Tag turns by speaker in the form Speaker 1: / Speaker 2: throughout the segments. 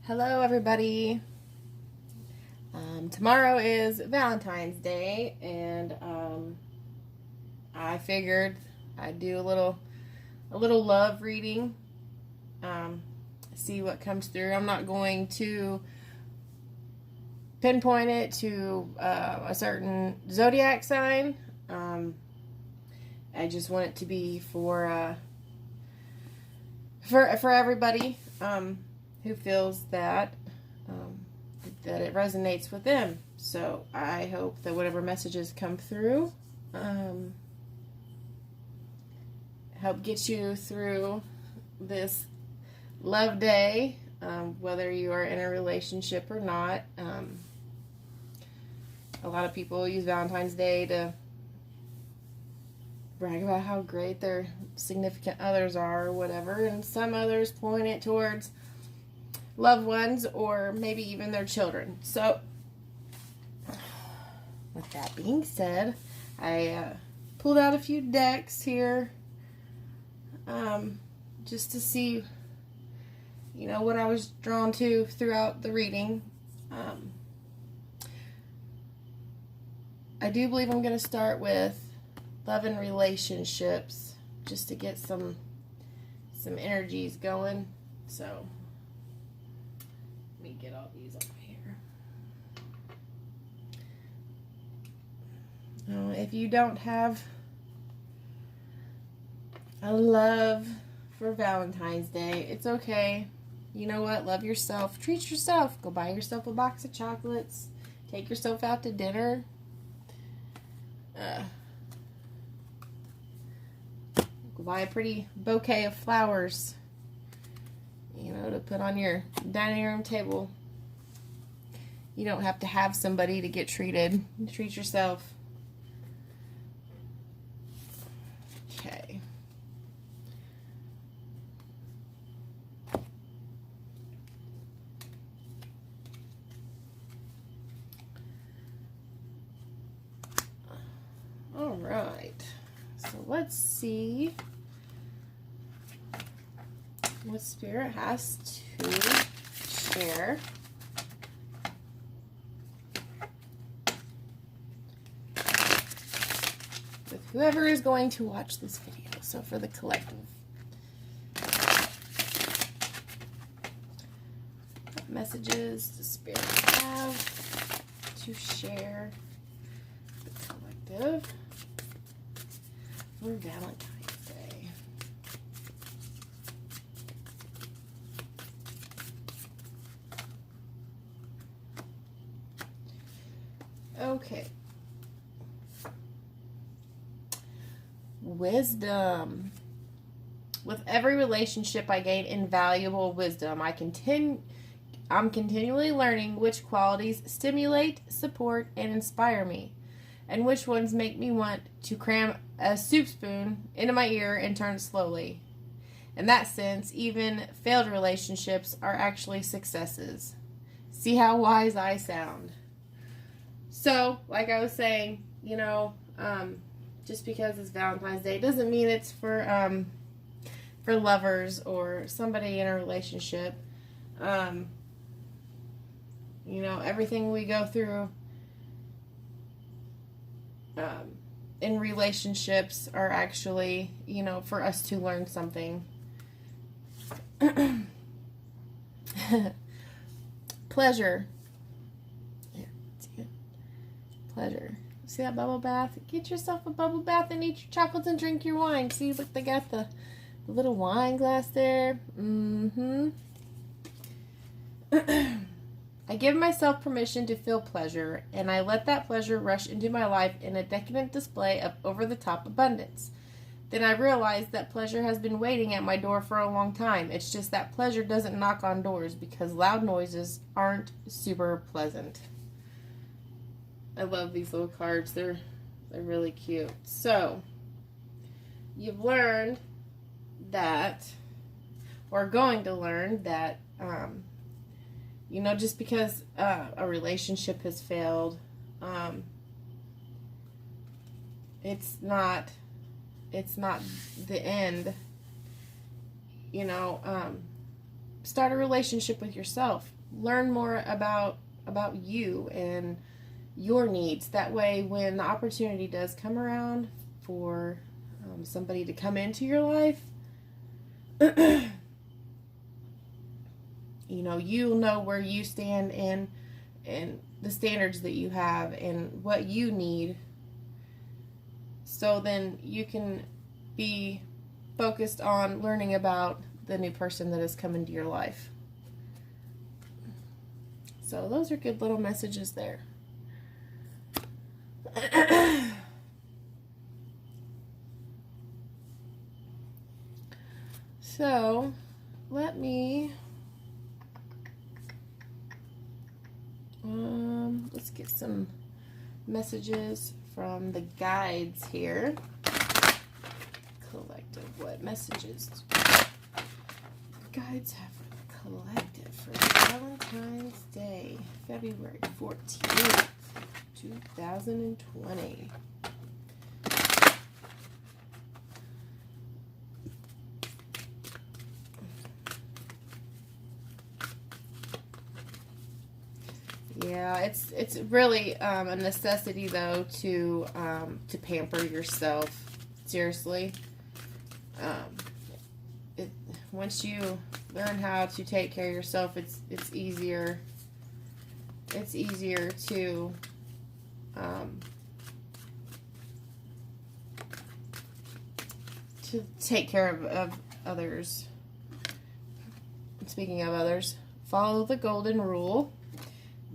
Speaker 1: Hello, everybody. Tomorrow is Valentine's Day, and I figured I'd do a little love reading. See what comes through. I'm not going to pinpoint it to a certain zodiac sign. I just want it to be for everybody who feels that it resonates with them. So I hope that whatever messages come through help get you through this love day, whether you are in a relationship or not. A lot of people use Valentine's Day to brag about how great their significant others are or whatever, and some others point it towards loved ones or maybe even their children. So with that being said, I pulled out a few decks here just to see what I was drawn to throughout the reading. I do believe I'm going to start with love and relationships just to get some energies going. So let me get all these up here. If you don't have a love for Valentine's Day, it's okay. You know what? Love yourself. Treat yourself. Go buy yourself a box of chocolates. Take yourself out to dinner. Go buy a pretty bouquet of flowers, to put on your dining room table. You don't have to have somebody to get treated. Treat yourself. Okay. All right. So let's see what Spirit has to share with whoever is going to watch this video. So for the collective, what messages does Spirit have to share with the collective for Valentine's Day? Okay. Wisdom. With every relationship, I gain invaluable wisdom. I'm continually learning which qualities stimulate, support, and inspire me, and which ones make me want to cram a soup spoon into my ear and turn it slowly. In that sense, even failed relationships are actually successes. See how wise I sound. So, like I was saying, just because it's Valentine's Day doesn't mean it's for lovers or somebody in a relationship. Everything we go through in relationships are actually, for us to learn something. Pleasure. Pleasure. See that bubble bath? Get yourself a bubble bath and eat your chocolates and drink your wine. See, look, they got the little wine glass there. I give myself permission to feel pleasure, and I let that pleasure rush into my life in a decadent display of over-the-top abundance. Then I realize that pleasure has been waiting at my door for a long time. It's just that pleasure doesn't knock on doors because loud noises aren't super pleasant. I love these little cards. They're really cute. So, you've learned that, or going to learn that, just because a relationship has failed, it's not the end. start a relationship with yourself. Learn more about you and your needs. That way, when the opportunity does come around for somebody to come into your life, you'll know where you stand and the standards that you have and what you need. So then you can be focused on learning about the new person that has come into your life. So those are good little messages there. So let me let's get some messages from the guides here. Collective, what messages guides have for the collective for Valentine's Day, February 14th, 2020. Yeah, it's really a necessity though to pamper yourself. Seriously, once you learn how to take care of yourself, it's easier. It's easier to take care of others. Speaking of others, follow the golden rule.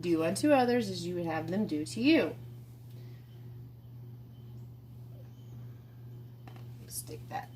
Speaker 1: Do unto others as you would have them do to you. Stick that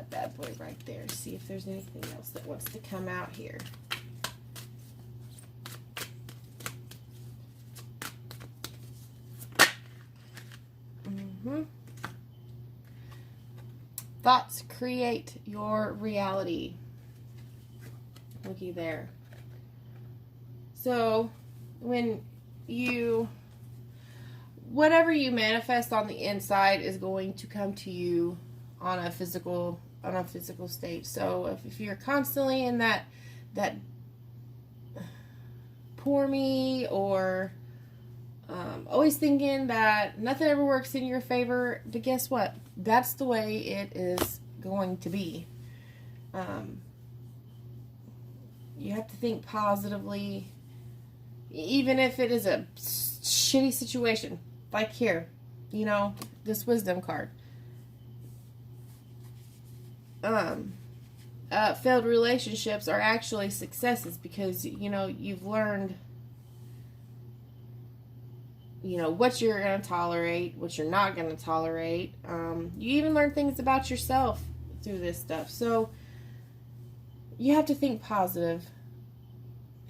Speaker 1: bad boy right there. See if there's anything else that wants to come out here. Thoughts create your reality. Looky there. So, whatever you manifest on the inside is going to come to you on a physical state. So, if you're constantly in that poor me or always thinking that nothing ever works in your favor, then guess what? That's the way it is going to be. You have to think positively. Even if it is a shitty situation, like here, this wisdom card. Failed relationships are actually successes because, you've learned, what you're going to tolerate, what you're not going to tolerate. You even learn things about yourself through this stuff. So, you have to think positive.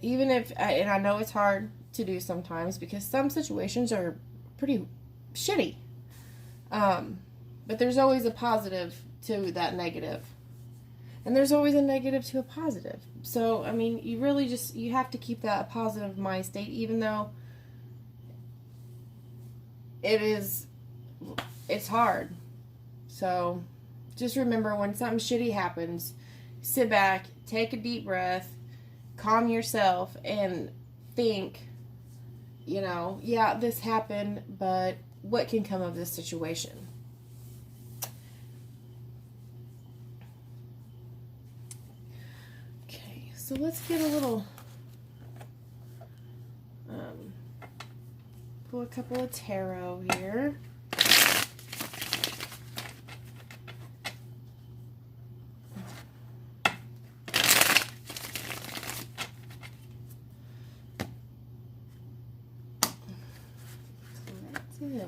Speaker 1: Even if, and I know it's hard to do sometimes because some situations are pretty shitty. But there's always a positive to that negative. And there's always a negative to a positive. So, you really you have to keep that positive mind state, even though it's hard. So, just remember when something shitty happens, sit back, take a deep breath, calm yourself and think, yeah, this happened, but what can come of this situation? Okay, so let's get a little, pull a couple of tarot here.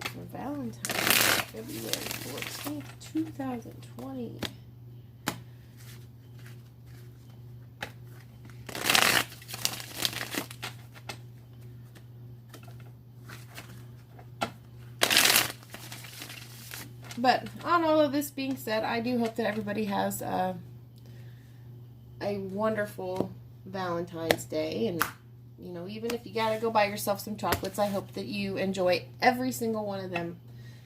Speaker 1: For Valentine, February 14th, 2020. But on all of this being said, I do hope that everybody has a wonderful Valentine's Day. And even if you gotta go buy yourself some chocolates, I hope that you enjoy every single one of them.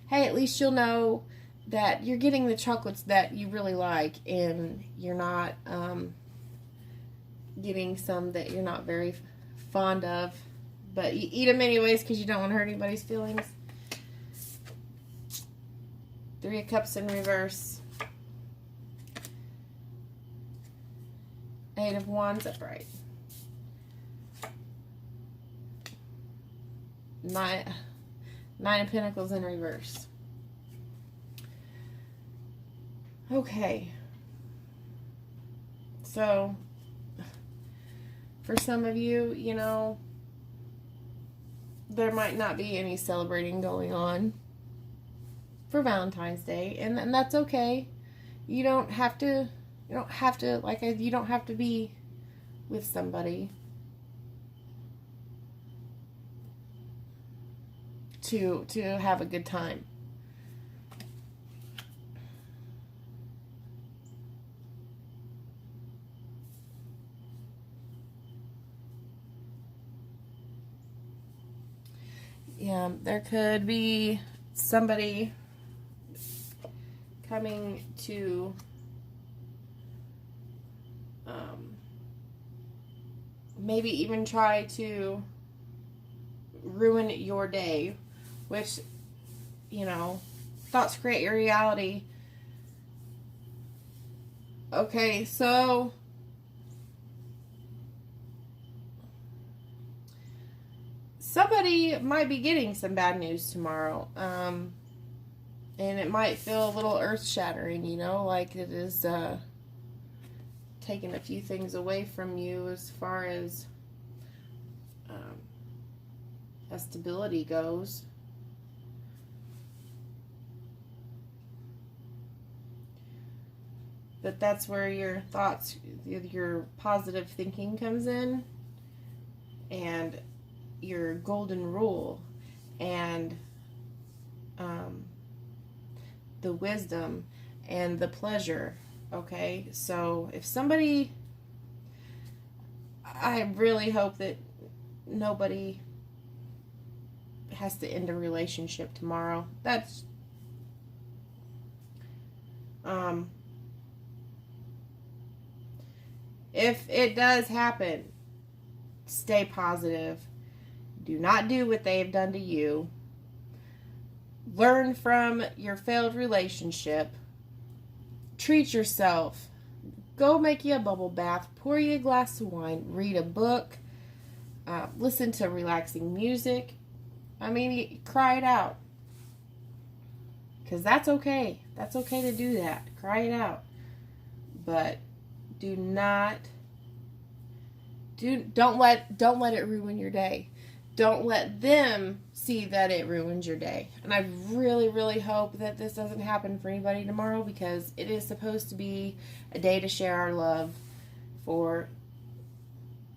Speaker 1: Hey, at least you'll know that you're getting the chocolates that you really like, and you're not getting some that you're not very fond of, but you eat them anyways because you don't want to hurt anybody's feelings. 3 of Cups in reverse. 8 of Wands upright. 9 of Pentacles in reverse. Okay. So, for some of you, you know, there might not be any celebrating going on for Valentine's Day, and that's okay. You don't have to be with somebody to have a good time. Yeah, there could be somebody coming to maybe even try to ruin your day, which, you know, thoughts create your reality. Okay, so somebody might be getting some bad news tomorrow, and it might feel a little earth-shattering, you know, like it is taking a few things away from you as far as stability goes. But that's where your thoughts, your positive thinking comes in, and your golden rule, and the wisdom and the pleasure. Okay, so if somebody, I really hope that nobody has to end a relationship tomorrow. That's if it does happen, stay positive. Do not do what they have done to you. Learn from your failed relationship. Treat yourself. Go make you a bubble bath. Pour you a glass of wine. Read a book. Listen to relaxing music. I mean, cry it out. Because that's okay. That's okay to do that. Cry it out. But don't let it ruin your day. Don't let them see that it ruins your day. And I really, really hope that this doesn't happen for anybody tomorrow, because it is supposed to be a day to share our love for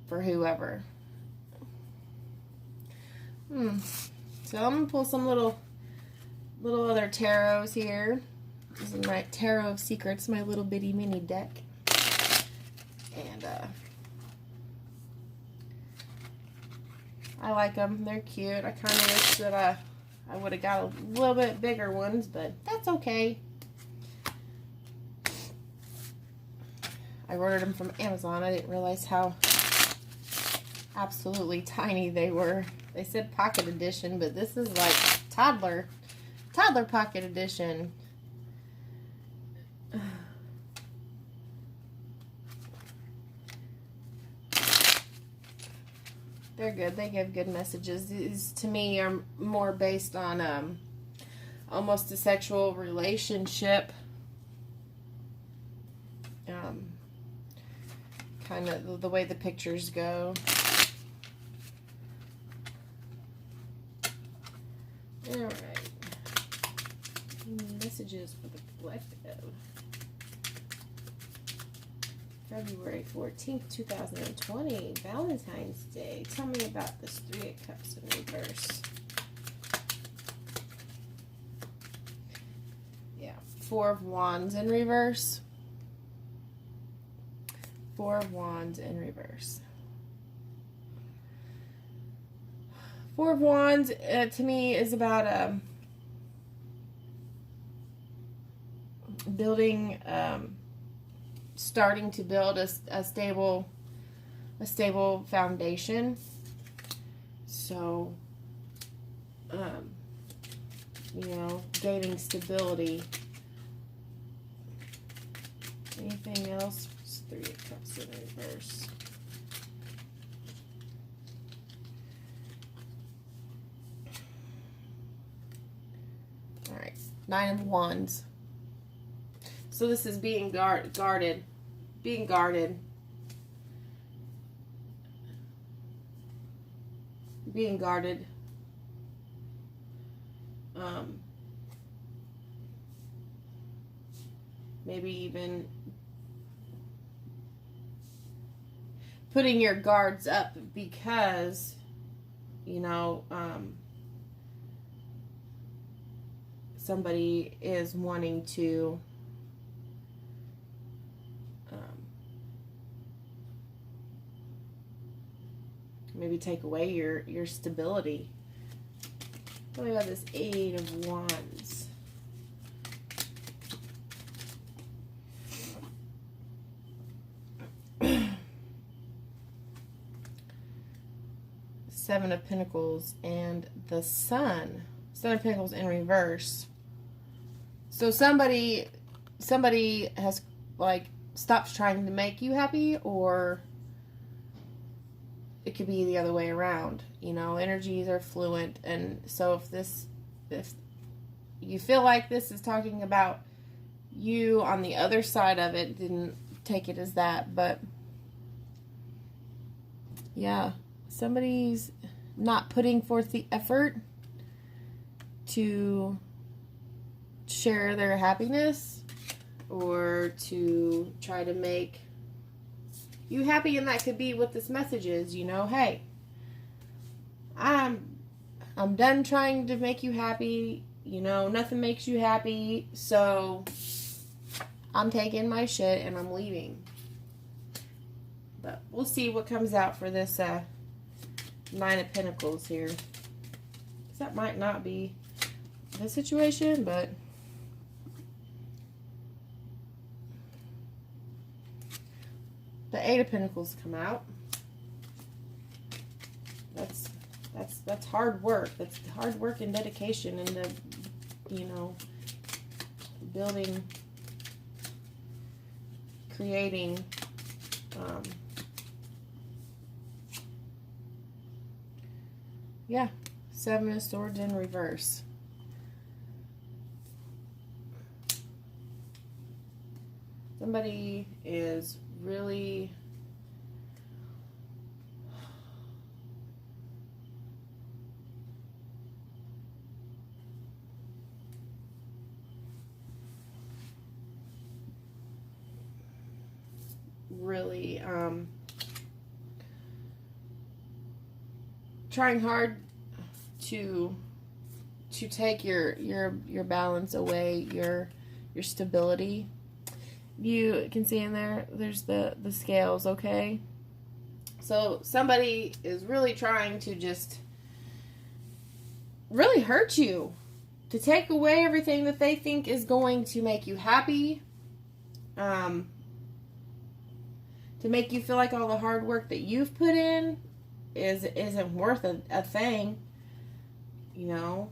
Speaker 1: whoever. So I'm going to pull some little other tarots here. This is my Tarot of Secrets, my little bitty mini deck. And I like them. They're cute. I kind of wish that I would have got a little bit bigger ones, but that's okay. I ordered them from Amazon. I didn't realize how absolutely tiny they were. They said pocket edition, but this is like toddler pocket edition. They're good. They give good messages. These, to me, are more based on almost a sexual relationship. Kind of the way the pictures go. Alright. Messages for the collective. February 14th, 2020, Valentine's Day. Tell me about this 3 of Cups in reverse. Yeah, 4 of Wands in reverse. 4 of Wands in reverse. 4 of Wands, to me, is about building, starting to build a stable a stable foundation. So, you know, gaining stability. Anything else? It's 3 of Cups in reverse. All right, 9 of Wands. So this is being guarded. Being guarded. Being guarded. Maybe even putting your guards up because, you know, somebody is wanting to maybe take away your stability. We got this 8 of Wands. Seven of Pentacles and the Sun. 7 of Pentacles in reverse. So somebody has like stopped trying to make you happy, or it could be the other way around. You know, energies are fluent, and so if you feel like this is talking about you on the other side of it, didn't take it as that, but yeah, somebody's not putting forth the effort to share their happiness or to try to make you happy, and that could be what this message is. You know, hey, I'm done trying to make you happy. You know, nothing makes you happy, so I'm taking my shit and I'm leaving. But we'll see what comes out for this 9 of Pentacles here. That might not be the situation, but the 8 of Pentacles come out. That's hard work. That's hard work and dedication, and the, you know, building, creating, yeah, 7 of Swords in reverse. Somebody is really trying hard to take your balance away, your stability. You can see in there's the scales, okay? So somebody is really trying to just really hurt you, to take away everything that they think is going to make you happy, to make you feel like all the hard work that you've put in isn't worth a thing. You know,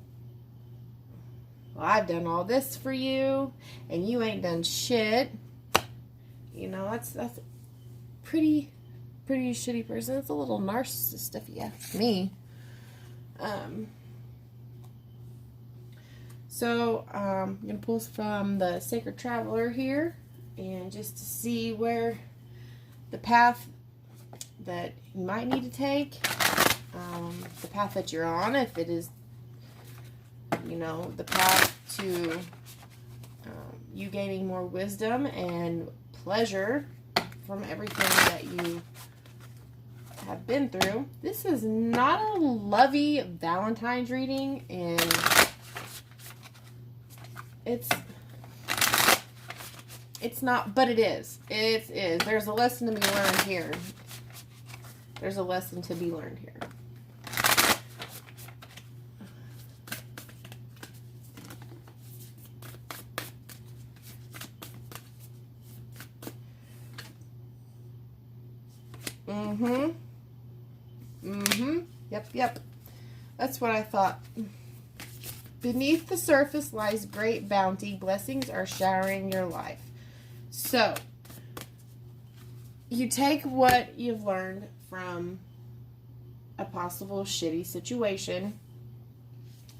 Speaker 1: well, I've done all this for you and you ain't done shit. You know, that's a pretty shitty person. It's a little narcissist if you ask me. So I'm gonna pull from the Sacred Traveler here, and just to see where the path that you might need to take, the path that you're on, if it is, you know, the path to you gaining more wisdom and pleasure from everything that you have been through. This is not a lovey Valentine's reading, and it's not, but it is. It is. There's a lesson to be learned here. There's a lesson to be learned here. Mm-hmm. Mm-hmm. Yep. That's what I thought. Beneath the surface lies great bounty. Blessings are showering your life. So, you take what you've learned from a possible shitty situation,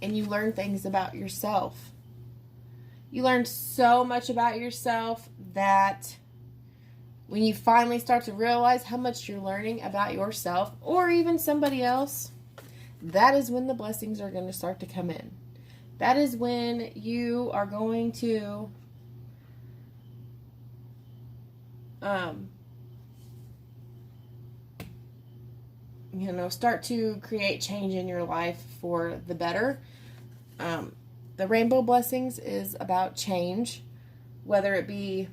Speaker 1: and you learn things about yourself. You learn so much about yourself that when you finally start to realize how much you're learning about yourself or even somebody else, that is when the blessings are going to start to come in. That is when you are going to start to create change in your life for the better. The rainbow blessings is about change, whether it be,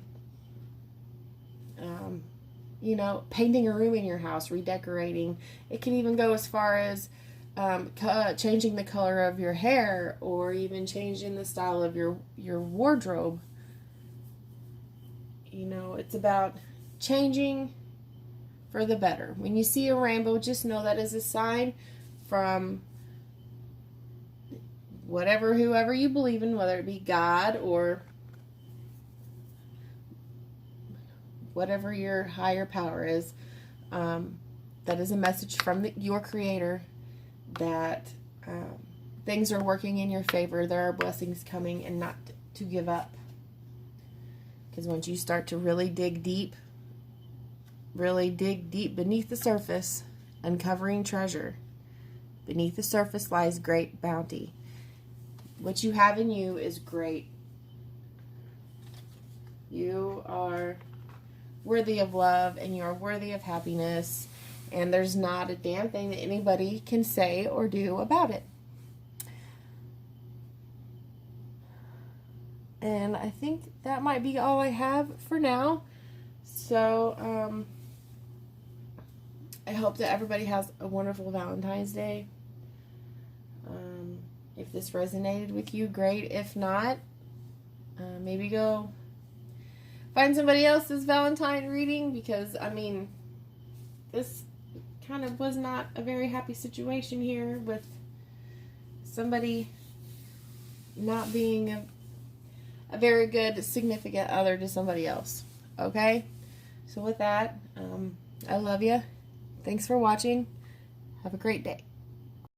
Speaker 1: painting a room in your house, redecorating. It can even go as far as changing the color of your hair, or even changing the style of your wardrobe. It's about changing for the better. When you see a rainbow, just know that is a sign from whoever you believe in, whether it be God or whatever your higher power is. That is a message from your Creator that things are working in your favor. There are blessings coming, and not to give up. Because once you start to really dig deep beneath the surface, uncovering treasure, beneath the surface lies great bounty. What you have in you is great. You are worthy of love, and you are worthy of happiness, and there's not a damn thing that anybody can say or do about it. And I think that might be all I have for now. So, I hope that everybody has a wonderful Valentine's Day. If this resonated with you, great. If not, maybe go find somebody else's Valentine reading, because, this kind of was not a very happy situation here with somebody not being a very good significant other to somebody else. Okay? So with that, I love you. Thanks for watching. Have a great day.